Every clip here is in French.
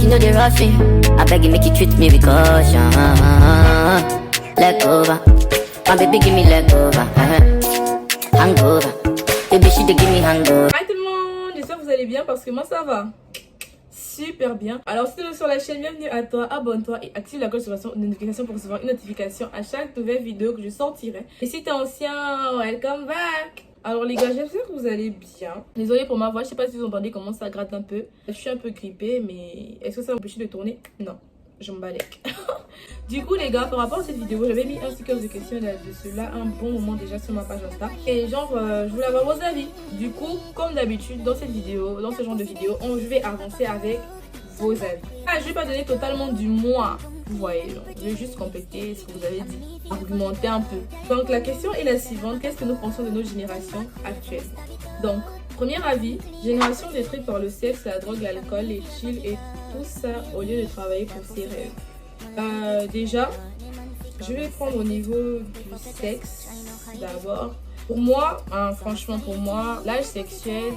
know the rushing. I beg you make you treat me with caution. Leg over, my baby give me leg over. Hangover, baby she dey give me hangover. Hi tout le monde, j'espère que vous allez bien parce que moi ça va super bien. Alors si tu es nouveau sur la chaîne, bienvenue à toi, abonne-toi et active la cloche de notification pour recevoir une notification à chaque nouvelle vidéo que je sortirai. Et si t'es ancien, welcome back. Alors les gars, j'espère que vous allez bien. Désolée pour ma voix, je sais pas si vous entendez comment ça gratte un peu. Je suis un peu grippée, mais est-ce que ça m'empêche de tourner? Non, je me balèque. Du coup les gars, par rapport à cette vidéo, j'avais mis un sticker de questions là-dessus là un bon moment déjà sur ma page Insta. Et genre, je voulais avoir vos avis. Du coup, comme d'habitude, dans cette vidéo, dans ce genre de vidéo, je vais avancer avec vos avis. Ah, je vais pas donner totalement du moi. Vous voyez, genre, je vais juste compléter ce que vous avez dit, argumenter un peu. Donc la question est la suivante, qu'est-ce que nous pensons de nos générations actuelles? Donc, premier avis, génération détruite par le sexe, la drogue, l'alcool, les chill et tout ça au lieu de travailler pour ses rêves. Déjà, je vais prendre au niveau du sexe d'abord. Pour moi, franchement pour moi, l'âge sexuel,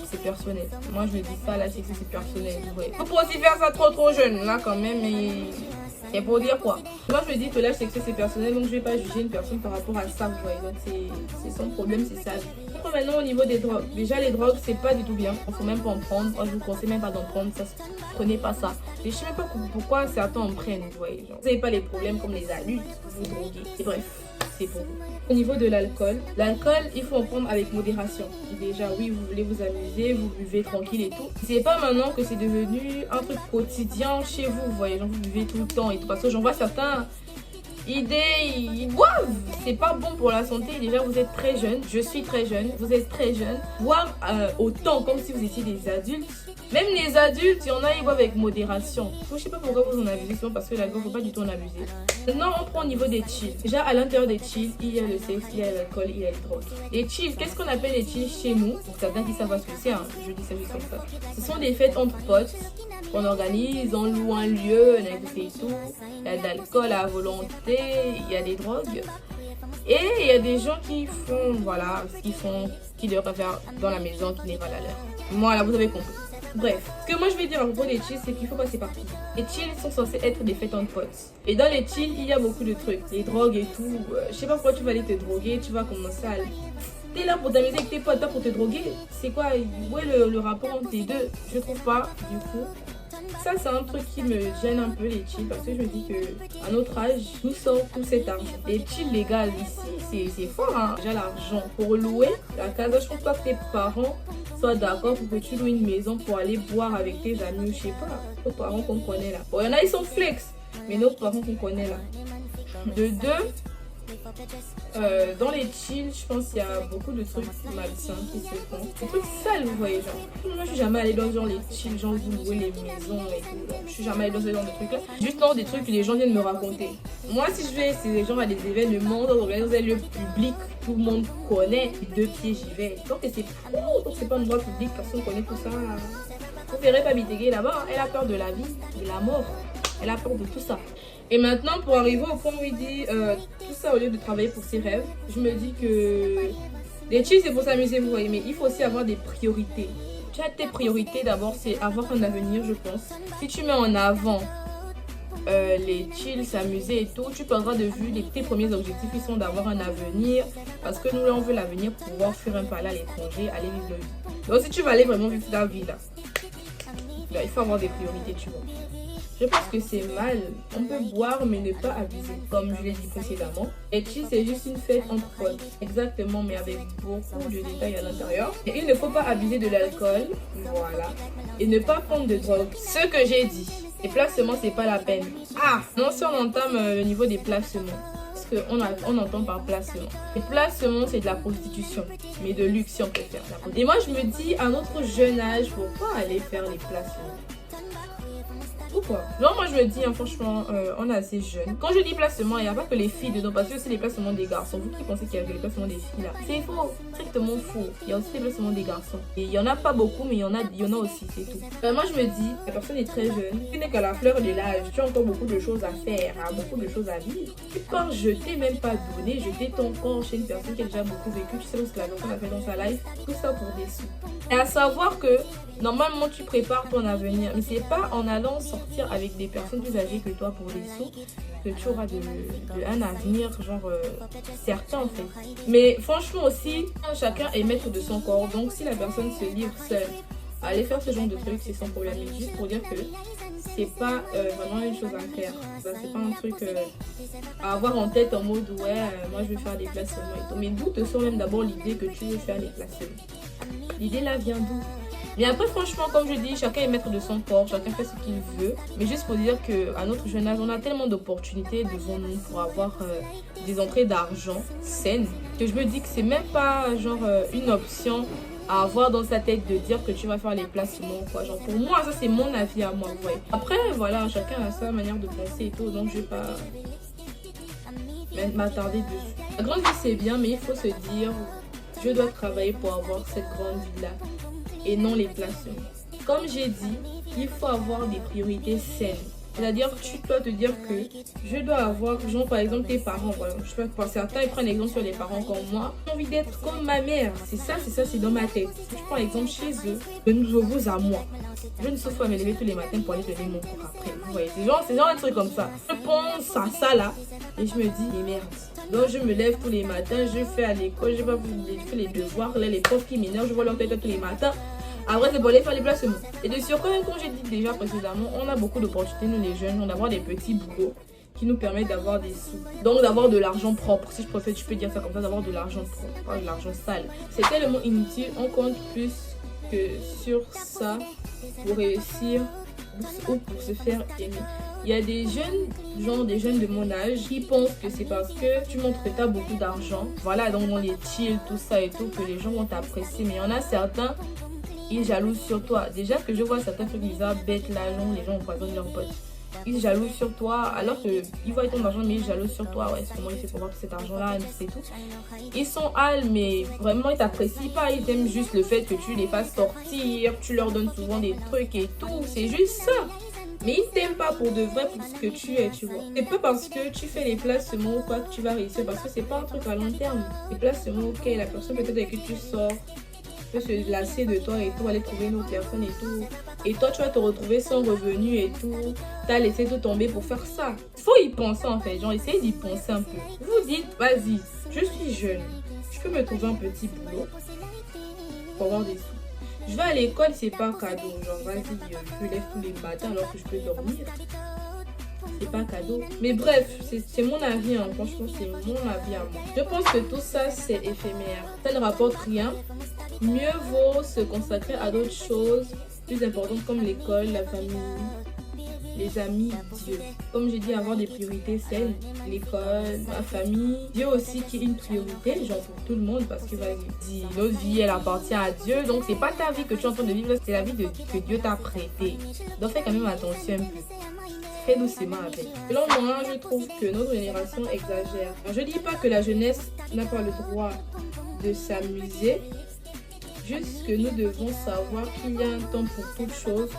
c'est personnel. Moi je me dis pas l'âge sexuel c'est personnel. Ouais. On peut aussi faire ça trop jeune là quand même, mais c'est pour dire quoi. Moi je me dis que l'âge sexuel c'est personnel, donc je vais pas juger une personne par rapport à ça. Vous voyez, donc c'est son problème, c'est ça. Maintenant au niveau des drogues, déjà les drogues c'est pas du tout bien, il faut même pas en prendre. Moi je vous conseille même pas d'en prendre, ça, prenez pas ça. Et je sais même pas pourquoi certains en prennent, vous voyez, genre. Vous n'avez pas les problèmes comme les adultes, vous droguez. Et bref, c'est pour vous. Au niveau de l'alcool, il faut en prendre avec modération. Déjà oui, vous voulez vous amuser, vous buvez tranquille et tout. C'est pas maintenant que c'est devenu un truc quotidien chez vous, vous voyez, genre vous buvez tout le temps et tout. Parce que j'en vois certains, ils boivent, c'est pas bon pour la santé. Déjà vous êtes très jeune, je suis très jeune, vous êtes très jeune. Boire autant comme si vous étiez des adultes. Même les adultes, il y en a, ils boivent avec modération. Je sais pas pourquoi vous en abusez, souvent parce que l'alcool, faut pas du tout en abuser. Maintenant, on prend au niveau des chill. Déjà, à l'intérieur des chill, il y a le sexe, il y a l'alcool, il y a les drogues. Les chill, qu'est-ce qu'on appelle les chill chez nous? Pour certains qui savent pas ce que c'est, hein, je dis ça juste comme ça. Ce sont des fêtes entre potes qu'on organise, on loue un lieu, on a et tout. Il y a de l'alcool à volonté, il y a des drogues. Et il y a des gens qui font, voilà, ce qu'ils font, qui devraient faire dans la maison, qui n'est pas la leur. Voilà, vous avez compris. Bref, ce que moi je vais dire à propos des chills, c'est qu'il faut passer par qui. Les chills sont censés être des fêtes entre potes. Et dans les chills, il y a beaucoup de trucs. Les drogues et tout. Je sais pas pourquoi tu vas aller te droguer, tu vas commencer à... T'es là pour t'amuser avec tes potes, pas pour te droguer. C'est quoi? Où est le rapport entre les deux? Je trouve pas, du coup. Ça, c'est un truc qui me gêne un peu, les chills, parce que je me dis qu'à notre âge, nous sort tout cet argent. Les chills légales ici, c'est fort, hein. Déjà l'argent pour louer la casa, je pense pas que tes parents soient d'accord pour que tu loues une maison pour aller boire avec tes amis ou je sais pas. Nos parents qu'on connaît là. Bon, il y en a, ils sont flex, mais nos parents qu'on connaît là. De deux, dans les chills, je pense qu'il y a beaucoup de trucs malsains qui se font. Des trucs sales, vous voyez, genre. Moi, je suis jamais allée dans genre les chills, genre vous louez les maisons et tout. Donc, je suis jamais allée dans ce genre de trucs là. Juste dans des trucs que les gens viennent me raconter. Moi, si je vais, c'est les gens à des événements, dans des lieux publics, tout le monde connaît. Deux pieds, j'y vais. Donc, c'est fou. Donc, c'est pas un endroit public, personne connaît tout ça. Vous verrez pas Bitégué là-bas, elle a peur de la vie, de la mort. Elle a peur de tout ça. Et maintenant, pour arriver au point où il dit tout ça au lieu de travailler pour ses rêves, je me dis que les chills c'est pour s'amuser, vous voyez, mais il faut aussi avoir des priorités. Tu as tes priorités d'abord, c'est avoir un avenir, je pense. Si tu mets en avant les chills, s'amuser et tout, tu perdras de vue tes premiers objectifs qui sont d'avoir un avenir. Parce que nous, là, on veut l'avenir pour pouvoir fuir un peu aller à l'étranger, aller vivre notre vie. Donc, si tu vas aller vraiment vivre ta vie là, il faut avoir des priorités, tu vois. Je pense que c'est mal. On peut boire mais ne pas abuser, comme je l'ai dit précédemment. Et chill, c'est juste une fête entre potes. Exactement, mais avec beaucoup de détails à l'intérieur. Et il ne faut pas abuser de l'alcool. Voilà. Et ne pas prendre de drogue. Ce que j'ai dit. Les placements, c'est pas la peine. Ah, non, si on entame le niveau des placements. Parce qu'on entend par placement. Les placements, c'est de la prostitution. Mais de luxe, si on peut faire. Et moi, je me dis, à notre jeune âge, pourquoi aller faire les placements? Pourquoi? Genre moi je me dis hein, franchement on est assez jeune. Quand je dis placement, il n'y a pas que les filles dedans, parce que c'est les placements des garçons. Vous qui pensez qu'il y a que les placements des filles là, c'est faux, strictement faux. Il y a aussi les placements des garçons. Et il y en a pas beaucoup, mais il y en a aussi, c'est tout. Moi je me dis, la personne est très jeune, tu n'es qu'à la fleur de l'âge, tu as encore beaucoup de choses à faire, hein, beaucoup de choses à vivre. Tu penses jeter, même pas donner, jeter ton corps chez une personne qui a déjà beaucoup vécu, tu sais ce que la personne a fait dans sa life, tout ça pour des sous. Et à savoir que Normalement, tu prépares ton avenir. Mais c'est pas en allant sortir avec des personnes plus âgées que toi pour des sous que tu auras un avenir, genre, certain en fait. Mais franchement aussi, chacun est maître de son corps. Donc si la personne se livre seule à aller faire ce genre de trucs, c'est son problème. Mais juste pour dire que c'est pas vraiment une chose à faire. Ça, c'est pas un truc à avoir en tête en mode ouais, moi je vais faire des placements et tout. Mais d'où te sort même d'abord l'idée que tu veux faire des placements? L'idée là vient d'où? Mais après, franchement, comme je dis, chacun est maître de son corps, chacun fait ce qu'il veut. Mais juste pour dire qu'à notre jeune âge, on a tellement d'opportunités devant nous pour avoir des entrées d'argent saines que je me dis que c'est même pas genre une option à avoir dans sa tête de dire que tu vas faire les placements quoi. Genre pour moi, ça c'est mon avis à moi, vous voyez. Après, voilà, chacun a sa manière de penser et tout, donc je vais pas m'attarder dessus. La grande vie c'est bien, mais il faut se dire, je dois travailler pour avoir cette grande vie là et non les placements. Comme j'ai dit, il faut avoir des priorités saines. C'est-à-dire que tu dois te dire que je dois avoir, genre par exemple tes parents, voilà. Je sais pas, certains ils prennent exemple sur les parents comme moi. J'ai envie d'être comme ma mère, c'est dans ma tête. Je prends l'exemple chez eux, je vous à moi. Je ne souffre pas me lever tous les matins pour aller donner mon cours après. Vous voyez, c'est genre un truc comme ça. Je pense à ça là et je me dis, mais merde. Donc je me lève tous les matins, je fais à l'école, je fais les devoirs, là les profs qui m'énervent, je vois leur tête tous les matins. Après, c'est pour aller faire les placements. Et de surcroît, comme j'ai dit déjà précédemment, on a beaucoup d'opportunités, nous les jeunes, d'avoir des petits boulots qui nous permettent d'avoir des sous. Donc d'avoir de l'argent propre, si je préfère, tu peux dire ça comme ça, d'avoir de l'argent propre, pas de l'argent sale. C'est tellement inutile, on compte plus que sur ça pour réussir ou pour se faire aimer. Il y a des jeunes, genre des jeunes de mon âge, qui pensent que c'est parce que tu montres que tu as beaucoup d'argent, voilà, donc dans les chill, tout ça et tout, que les gens vont t'apprécier. Mais il y en a certains, ils jalousent sur toi. Déjà que je vois certains trucs bizarres, bêtes là, genre les gens empoisonnent leurs potes. Ils jalousent sur toi alors qu'ils voient ton argent, mais ils jalousent sur toi. Ouais, c'est comment il fait pour avoir tout cet argent-là, c'est tout. Ils sont hâles, mais vraiment ils t'apprécient pas. Ils aiment juste le fait que tu les fasses sortir, tu leur donnes souvent des trucs et tout. C'est juste ça. Mais ils t'aiment pas pour de vrai, pour ce que tu es, tu vois. C'est pas parce que tu fais les placements ou quoi que tu vas réussir, parce que c'est pas un truc à long terme. Les placements, ok, la personne peut-être avec qui tu sors peut se lasser de toi et tout, aller trouver une autre personne et tout. Et toi, tu vas te retrouver sans revenu et tout. T'as laissé tout tomber pour faire ça. Il faut y penser en fait, genre essayez d'y penser un peu. Vous dites, vas-y, je suis jeune, je peux me trouver un petit boulot pour avoir des sous. Je vais à l'école, c'est pas cadeau. Genre, vas-y, je me lève tous les matins alors que je peux dormir. C'est pas cadeau. Mais bref, c'est mon avis, hein. Franchement, c'est mon avis à moi. Je pense que tout ça, c'est éphémère. Ça ne rapporte rien. Mieux vaut se consacrer à d'autres choses plus importantes comme l'école, la famille, les amis, Dieu. Comme j'ai dit, avoir des priorités saines, l'école, la famille. Dieu aussi qui est une priorité, genre pour tout le monde, parce que vas-y, notre vie, elle appartient à Dieu. Donc, c'est pas ta vie que tu es en train de vivre, c'est la vie que Dieu t'a prêtée. Donc, fais quand même attention un peu. Fais doucement avec. Selon moi, je trouve que notre génération exagère. Alors, je dis pas que la jeunesse n'a pas le droit de s'amuser. Juste que nous devons savoir qu'il y a un temps pour toute chose.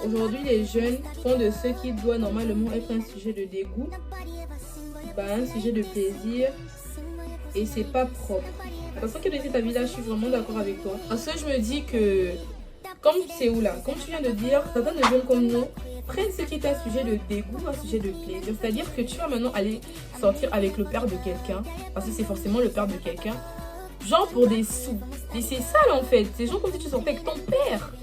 Aujourd'hui, les jeunes font de ce qui doit normalement être un sujet de dégoût, un sujet de plaisir, et c'est pas propre. La personne qui a laissé ta vie là, je suis vraiment d'accord avec toi. Parce que je me dis que, comme c'est où là, comme tu viens de dire, certains de jeunes comme nous prennent ce qui est un sujet de dégoût, un sujet de plaisir. C'est-à-dire que tu vas maintenant aller sortir avec le père de quelqu'un, parce que c'est forcément le père de quelqu'un, genre pour des sous. Et c'est sale en fait, c'est genre comme si tu sortais avec ton père.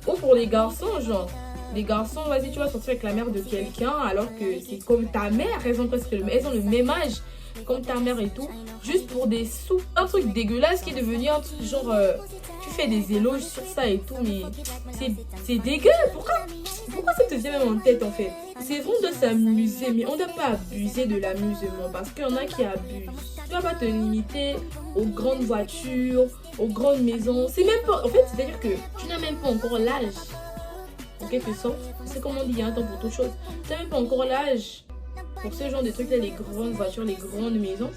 Ou pour les garçons, genre, les garçons, vas-y, tu vas sortir avec la mère de quelqu'un alors que c'est comme ta mère, elles ont le même âge comme ta mère et tout, juste pour des sous. Un truc dégueulasse qui est devenu un truc genre, tu fais des éloges sur ça et tout, mais c'est dégueu. Pourquoi ça te vient même en tête en fait? C'est bon de s'amuser, mais on ne doit pas abuser de l'amusement parce qu'il y en a qui abusent. Tu ne dois pas te limiter aux grandes voitures, aux grandes maisons. C'est même pas, en fait, c'est-à-dire que tu n'as même pas encore l'âge, en quelque sorte. C'est comme on dit, il y a un temps pour toute chose. Tu n'as même pas encore l'âge pour ce genre de trucs là, les grandes voitures, les grandes maisons.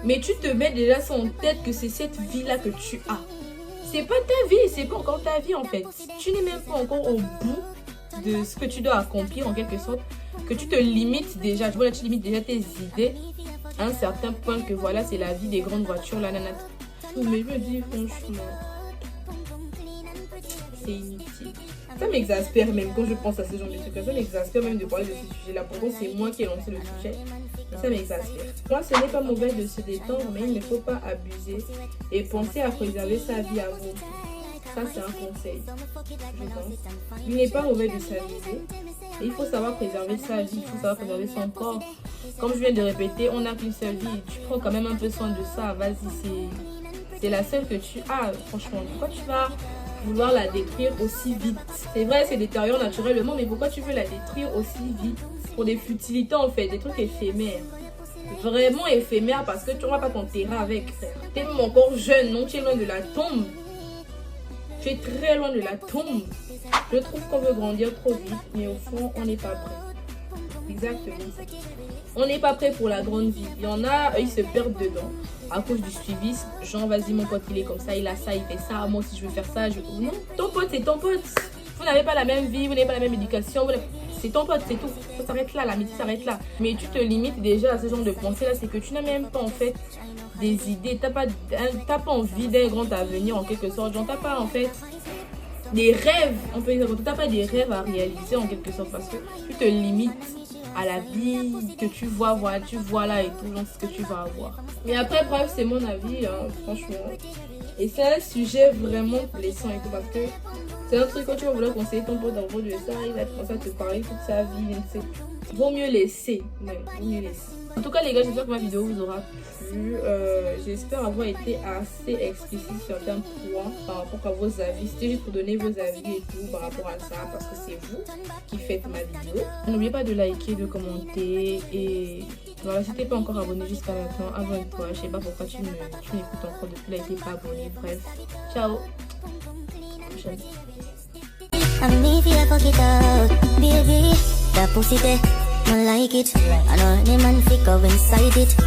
Mais tu te mets déjà ça en tête que c'est cette vie-là que tu as. C'est pas ta vie, c'est pas encore ta vie en fait. Tu n'es même pas encore au bout de ce que tu dois accomplir en quelque sorte, que tu te limites déjà, tu vois là, tu limites déjà tes idées à un certain point que voilà, c'est la vie des grandes voitures, la nanana. Mais je me dis franchement, c'est inutile. Ça m'exaspère même quand je pense à ce genre de trucs. Ça m'exaspère même de parler de ce sujet-là. Pourtant, c'est moi qui ai lancé le sujet. Mais ça m'exaspère. Moi, ce n'est pas mauvais de se détendre, mais il ne faut pas abuser et penser à préserver sa vie à vous. Ça, c'est un conseil, je pense. Il n'est pas mauvais de s'amuser. Il faut savoir préserver sa vie, il faut savoir préserver son corps. Comme je viens de répéter, on n'a qu'une seule vie. Tu prends quand même un peu soin de ça. Vas-y, c'est la seule que tu as. Franchement, pourquoi tu vas vouloir la détruire aussi vite? C'est vrai, c'est détériorant naturellement, mais pourquoi tu veux la détruire aussi vite? Pour des futilités en fait, des trucs éphémères. Vraiment éphémères parce que tu n'auras pas ton terrain avec, frère. Tu es même encore jeune, non? Tu es loin de la tombe. Tu es très loin de la tombe. Je trouve qu'on veut grandir trop vite, mais au fond, on n'est pas prêt. Exactement ça. On n'est pas prêt pour la grande vie. Il y en a, ils se perdent dedans à cause du suivisme. Genre, vas-y, mon pote, il est comme ça, il a ça, il fait ça. Moi aussi, je veux faire ça. Non, ton pote, c'est ton pote. Vous n'avez pas la même vie, vous n'avez pas la même éducation. C'est ton pote, c'est tout. Ça s'arrête là, l'amitié s'arrête là. Mais tu te limites déjà à ce genre de pensée là, c'est que tu n'as même pas en fait des idées. T'as pas envie d'un grand avenir en quelque sorte. Genre, t'as pas en fait des rêves. On peut dire, t'as pas des rêves à réaliser en quelque sorte parce que tu te limites à la vie que tu vois là et tout, genre ce que tu vas avoir. Mais après, bref, c'est mon avis, hein, franchement. Et c'est un sujet vraiment blessant et tout parce que c'est un truc quand tu vas vouloir conseiller ton pote à propos de ça, il va commencer à te parler toute sa vie, il ne sait plus. Vaut mieux laisser. Ouais, vaut mieux laisser. En tout cas les gars, j'espère que ma vidéo vous aura plu. J'espère avoir été assez explicite sur certains points par rapport à vos avis. C'était juste pour donner vos avis et tout par rapport à ça parce que c'est vous qui faites ma vidéo. N'oubliez pas de liker, de commenter et voilà, si t'es pas encore abonné jusqu'à maintenant, abonne-toi. Je sais pas pourquoi tu m'écoutes encore depuis là et t'es pas abonné. Bref, ciao. Prochaine. And me feel fuck it out, baby. That pussy there, I like it. I know any man fi go inside it.